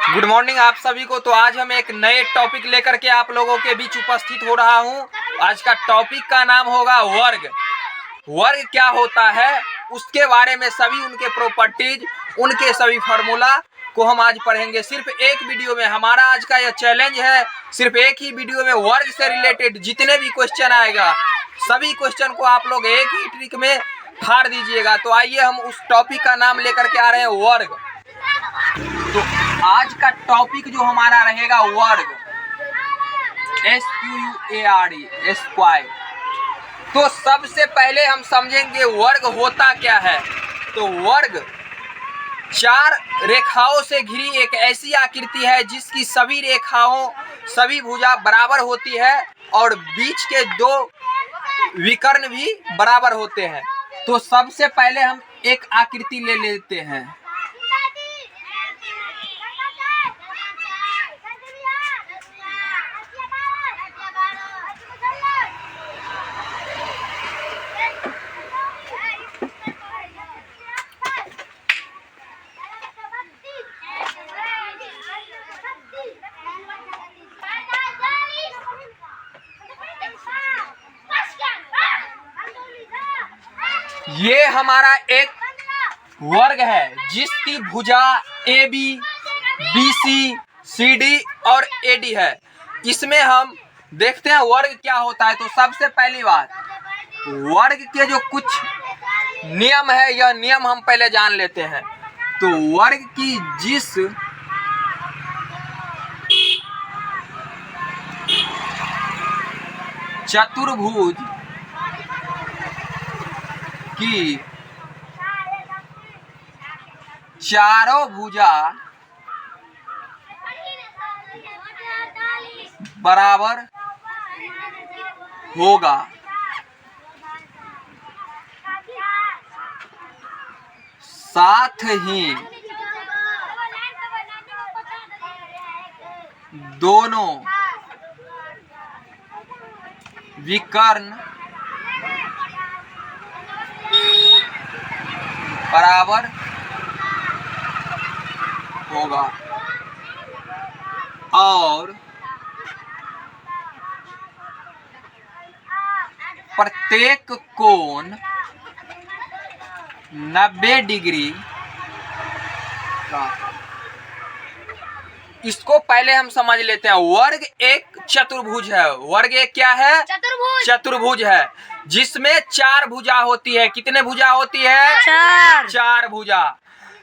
Good morning आप सभी को। तो आज हम एक नए टॉपिक लेकर के आप लोगों के बीच उपस्थित हो रहा हूं। आज का टॉपिक का नाम होगा वर्ग। वर्ग क्या होता है उसके बारे में सभी उनके प्रॉपर्टीज, उनके सभी फार्मूला को हम आज पढ़ेंगे सिर्फ एक वीडियो में। हमारा आज का यह चैलेंज है, सिर्फ एक ही वीडियो में वर्ग से रिलेटेड जितने भी क्वेश्चन आएगा सभी क्वेश्चन को आप लोग एक ही ट्रिक में फाड़ दीजिएगा। तो आइए हम उस टॉपिक का नाम लेकर के आ रहे हैं वर्ग। तो आज का टॉपिक जो हमारा रहेगा वर्ग, SQUARE, स्क्वायर। तो सबसे पहले हम समझेंगे वर्ग होता क्या है। तो वर्ग चार रेखाओं से घिरी एक ऐसी आकृति है जिसकी सभी रेखाओं, सभी भुजा बराबर होती है और बीच के दो विकर्ण भी बराबर होते हैं। तो सबसे पहले हम एक आकृति ले लेते हैं। ये हमारा एक वर्ग है जिसकी भुजा AB, BC, CD और AD है। इसमें हम देखते हैं वर्ग क्या होता है। तो सबसे पहली बात, वर्ग के जो कुछ नियम है यह नियम हम पहले जान लेते हैं। तो वर्ग की जिस चतुर्भुज की चारों भुजा बराबर होगा, साथ ही दोनों विकर्ण बराबर होगा और प्रत्येक कोण 90 डिग्री का। इसको पहले हम समझ लेते हैं। वर्ग एक चतुर्भुज है। वर्ग एक क्या है? चतुर्भुज है जिसमें चार भुजा होती है। कितने भुजा होती है? चार भुजा,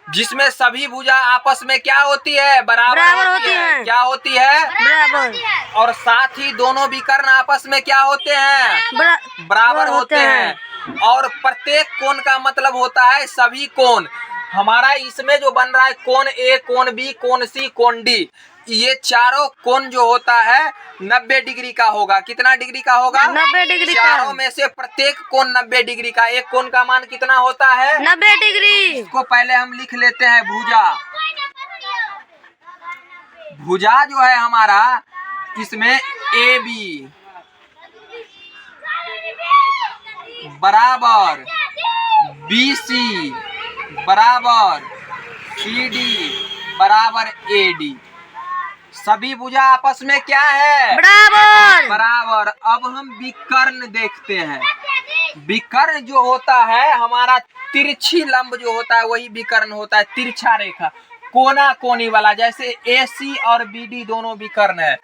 जिसमें सभी भुजा आपस में क्या होती है? बराबर होती है। क्या होती है? बराबर। और साथ ही दोनों विकर्ण आपस में क्या होते हैं? बराबर होते हैं। और प्रत्येक कोण का मतलब होता है सभी कोण। हमारा इसमें जो बन रहा है कोण A, कोण B, कोण C, कोण D, ये चारों कोण जो होता है 90 डिग्री का होगा। कितना डिग्री का होगा? 90 डिग्री। चारों में से प्रत्येक कोण 90 डिग्री का। एक कोण का मान कितना होता है? 90 डिग्री। इसको पहले हम लिख लेते हैं भुजा। भुजा जो है हमारा, इसमें AB बराबर BC बराबर CD बराबर AD। सभी भुजा आपस में क्या है? बराबर। अब हम विकर्ण देखते हैं। विकर्ण जो होता है हमारा तिरछी लंब जो होता है वही विकर्ण होता है। तिरछा रेखा, कोना कोनी वाला, जैसे AC और BD दोनों विकर्ण है।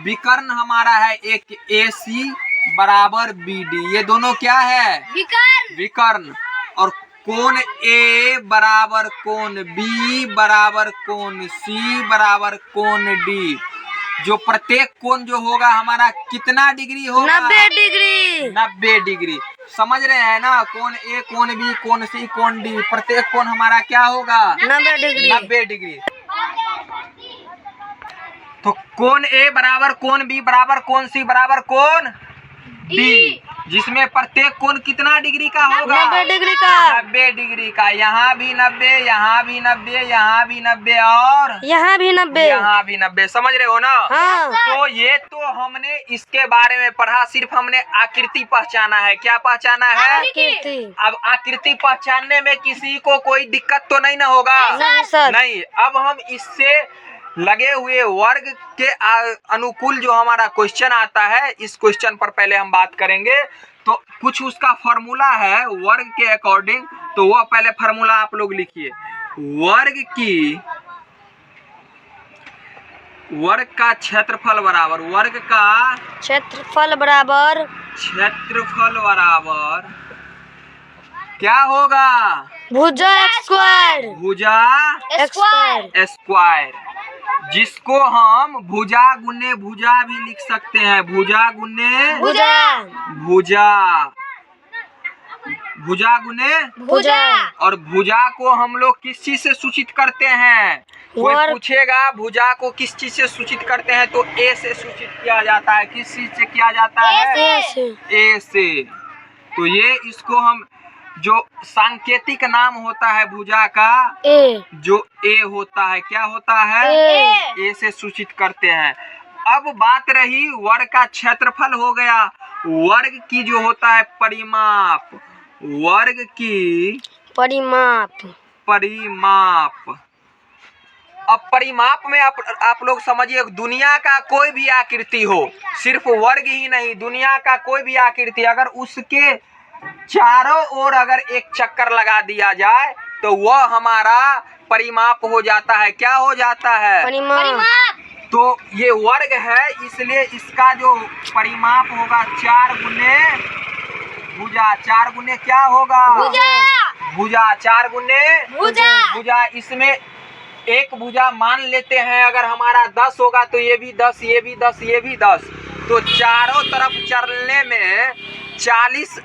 विकर्ण हमारा है एक AC बराबर BD, ये दोनों क्या है? विकर्ण। और कोण A बराबर कोण B बराबर कोण C बराबर कोण D। जो प्रत्येक कोण जो होगा हमारा कितना डिग्री होगा? 90 डिग्री। 90 डिग्री। समझ रहे हैं ना? कोण A, कोण B, कोण C, कोण D, प्रत्येक कोण हमारा क्या होगा? 90 डिग्री। 90 डिग्री। तो कोण A बराबर कोण B बराबर कोण C बराबर कोण D, जिसमें प्रत्येक कोण कितना डिग्री का होगा? 90 डिग्री का। 90 डिग्री का। यहाँ भी 90, यहाँ भी 90, यहाँ भी 90 और यहाँ भी 90, यहाँ भी 90। समझ रहे हो ना? हाँ। तो ये तो हमने इसके बारे में पढ़ा, सिर्फ हमने आकृति पहचाना है। क्या पहचाना है? आकृति। अब आकृति पहचानने में किसी को कोई दिक्कत तो नहीं ना होगा? नहीं सर। नहीं। अब हम इससे लगे हुए वर्ग के अनुकूल जो हमारा क्वेश्चन आता है, इस क्वेश्चन पर पहले हम बात करेंगे। तो कुछ उसका फॉर्मूला है वर्ग के अकॉर्डिंग, तो वह पहले फॉर्मूला आप लोग लिखिए। वर्ग का क्षेत्रफल बराबर क्या होगा? भुजा स्क्वायर, जिसको हम भुजा गुने भुजा भी लिख सकते हैं। भुजा गुने भुजा। और भुजा को हम लोग किस चीज से सूचित करते हैं? कोई पूछेगा भुजा को किस चीज से सूचित करते हैं, तो ए से सूचित किया जाता है। किस चीज से किया जाता है? ए से। तो ये इसको हम जो सांकेतिक नाम होता है भुजा का, जो ए होता है, क्या होता है? ए से सूचित करते हैं। अब बात रही वर्ग का क्षेत्रफल हो गया। वर्ग की जो होता है परिमाप, वर्ग की परिमाप। अब परिमाप में आप लोग समझिए, दुनिया का कोई भी आकृति हो, सिर्फ वर्ग ही नहीं, दुनिया का कोई भी आकृति अगर उसके चारों ओर अगर एक चक्कर लगा दिया जाए तो वह हमारा परिमाप हो जाता है। क्या हो जाता है? परिमाप। तो ये वर्ग है, इसलिए इसका जो परिमाप होगा 4 गुने भुजा। 4 गुने क्या होगा? भुजा। 4 गुने भुजा। इसमें एक भुजा मान लेते हैं, अगर हमारा 10 होगा तो ये भी 10, ये भी 10, ये भी 10, तो चारों तरफ चलने में 40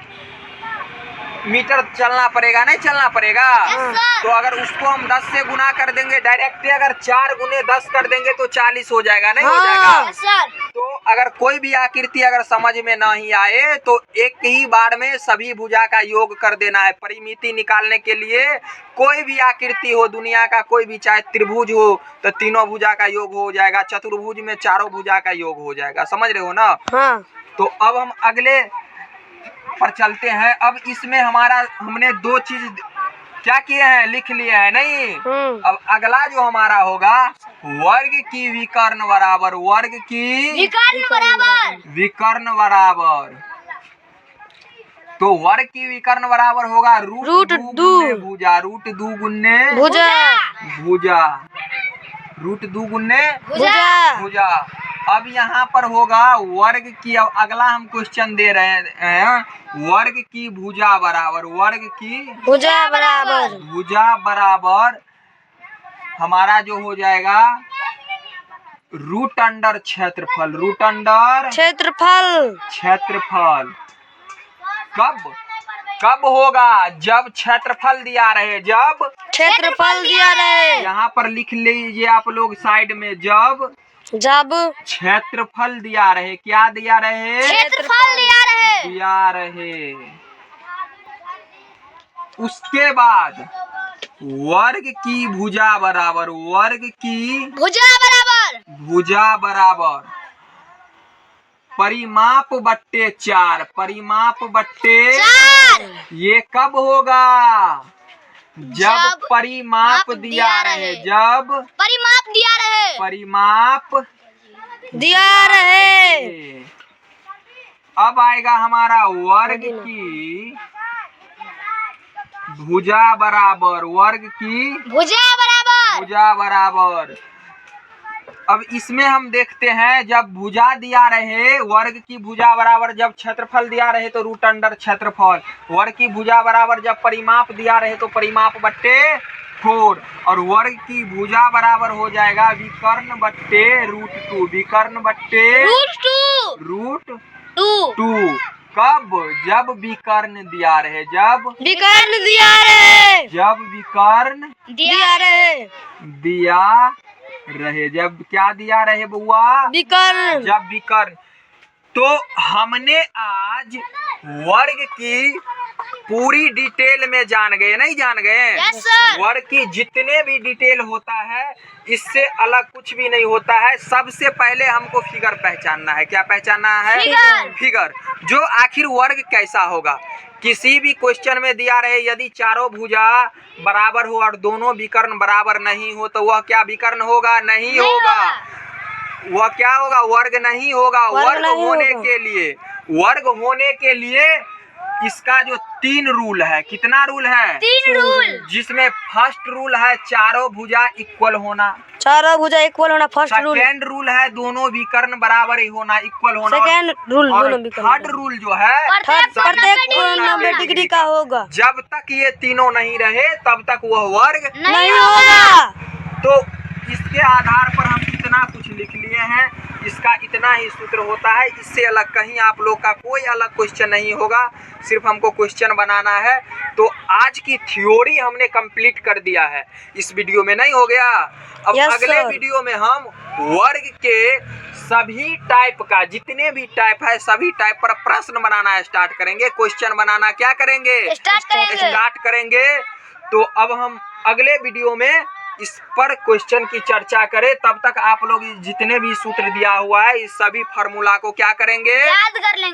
मीटर चलना पड़ेगा, नहीं चलना पड़ेगा? तो अगर उसको हम 10 से गुना कर देंगे डायरेक्टली, अगर 4 गुने 10 कर देंगे तो 40 हो जाएगा, नहीं हो जाएगा? तो अगर कोई भी आकृति अगर समझ में नहीं आए तो एक ही बार में सभी भुजा का योग कर देना है। परिमिति निकालने के लिए कोई भी आकृति हो दुनिया का, कोई भी, चाहे त्रिभुज हो तो तीनों भुजा का योग हो जाएगा, चतुर्भुज में चारों भुजा का योग हो जाएगा। समझ रहे हो ना? तो अब हम अगले पर चलते हैं। अब इसमें हमने 2 चीज क्या किए हैं? लिख लिए हैं, नहीं? अब अगला जो हमारा होगा वर्ग की विकर्ण बराबर, वर्ग की विकर्ण बराबर। तो वर्ग की विकर्ण बराबर होगा रूट 2 भुजा। रूट 2 गुने भुजा। रूट 2 गुने भुजा। अब यहाँ पर होगा वर्ग की, अब अगला हम क्वेश्चन दे रहे हैं, वर्ग की भुजा बराबर, वर्ग की भुजा बराबर हमारा जो हो जाएगा रूट अंडर क्षेत्रफल। रूट अंडर क्षेत्रफल कब होगा? जब क्षेत्रफल दिया रहे। जब क्षेत्रफल दिया रहे। यहाँ पर लिख लीजिए आप लोग साइड में, जब क्षेत्रफल दिया रहे। क्या दिया रहे? क्षेत्रफल दिया रहे। उसके बाद वर्ग की भुजा बराबर, वर्ग की भुजा बराबर परिमाप बट्टे 4। परिमाप बट्टे 4 ये कब होगा? जब परिमाप दिया रहे। जब परिमाप दिया रहे। अब आएगा हमारा वर्ग की भुजा बराबर, वर्ग की भुजा बराबर। अब इसमें हम देखते हैं, जब भुजा दिया रहे, वर्ग की भुजा बराबर जब क्षेत्रफल दिया रहे तो रूट अंडर क्षेत्रफल। वर्ग की भुजा बराबर जब परिमाप दिया रहे तो परिमाप बट्टे 4, और वर्ग की भुजा बराबर हो जाएगा विकर्ण बट्टे रूट 2। विकर्ण बट्टे रूट 2। कब? जब विकर्ण दिया रहे। जब विकर्ण दिया रहे। जब क्या दिया रहे बुआ? विकर्ण। जब विकर्ण। तो हमने आज वर्ग की पूरी डिटेल में जान गए, नहीं जान गए? Yes sir. वर्ग की जितने भी डिटेल होता है इससे अलग कुछ भी नहीं होता है। सबसे पहले हमको फिगर पहचानना है। क्या पहचानना है? फिगर। फिगर। जो आखिर वर्ग कैसा होगा। किसी भी क्वेश्चन में दिया रहे यदि चारों भुजा बराबर हो और दोनों विकर्ण बराबर नहीं हो तो वह क्या विकर्ण होगा? नहीं होगा। वह क्या होगा? वर्ग नहीं होगा। वर्ग होने के लिए इसका जो 3 रूल है, कितना रूल है? 3 रूल। जिसमें फर्स्ट रूल है चारों भुजा इक्वल होना। चारों भुजा इक्वल होना फर्स्ट रूल। सेकेंड रूल है दोनों विकर्ण बराबर ही होना, इक्वल होना। सेकेंड रूल और दोनों विकर्ण। थर्ड रूल जो है प्रत्येक कोण 90 डिग्री का होगा। जब तक ये तीनों नहीं रहे तब तक वह वर्ग नहीं होगा। तो इसके आधार पर हम इतना कुछ लिख लिए हैं। इसका इतना ही सूत्र होता है। इससे अलग कहीं आप लोग का कोई अलग क्वेश्चन नहीं होगा। सिर्फ हमको क्वेश्चन बनाना है। तो आज की थ्योरी हमने कंप्लीट कर दिया है। इस वीडियो में नहीं हो गया। अब अगले वीडियो में हम वर्ग के सभी टाइप का, जितने भी टाइप है सभी टाइप पर प्रश्न बनाना स्टार्ट करेंगे। क्वेश्चन बनाना क्या करेंगे? स्टार्ट करेंगे। तो अब हम अगले वीडियो में इस पर क्वेश्चन की चर्चा करें। तब तक आप लोग जितने भी सूत्र दिया हुआ है इस सभी फार्मूला को क्या करेंगे?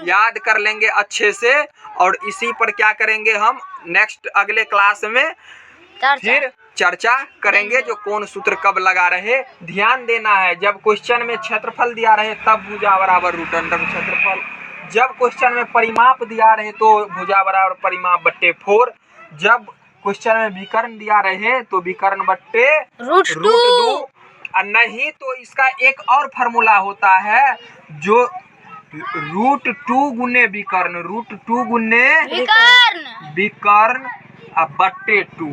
याद कर लेंगे अच्छे से। और इसी पर क्या करेंगे हम नेक्स्ट अगले क्लास में फिर चर्चा करेंगे जो कौन सूत्र कब लगा रहे। ध्यान देना है जब क्वेश्चन में क्षेत्रफल दिया रहे तब भुजा बराबर रूट अंडर क्षेत्रफल। जब क्वेश्चन में परिमाप दिया रहे तो भुजा बराबर परिमाप बट्टे 4। जब क्वेश्चन में विकर्ण दिया रहे तो विकर्ण बट्टे रूट 2। और नहीं तो इसका एक और फार्मूला होता है जो रूट 2 गुने विकर्ण, रूट 2 गुने विकर्ण अब बट्टे 2।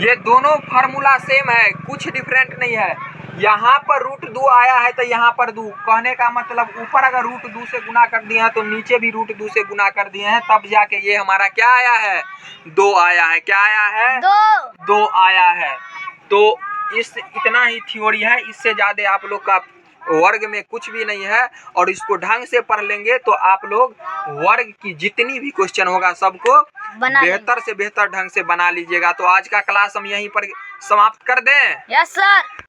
ये दोनों फार्मूला सेम है, कुछ डिफरेंट नहीं है। यहाँ पर रूट 2 आया है तो यहाँ पर 2। कहने का मतलब ऊपर अगर रूट 2 से गुना कर दिए हैं तो नीचे भी रूट 2 से गुना कर दिए हैं, तब जाके ये हमारा क्या आया है? 2 आया है। क्या आया है? 2 आया है। तो इतना ही थ्योरी है। इससे ज्यादा आप लोग का वर्ग में कुछ भी नहीं है। और इसको ढंग से पढ़ लेंगे तो आप लोग वर्ग की जितनी भी क्वेश्चन होगा सबको बेहतर से बेहतर ढंग से बना लीजिएगा। तो आज का क्लास हम यहीं पर समाप्त कर दें। Yes sir.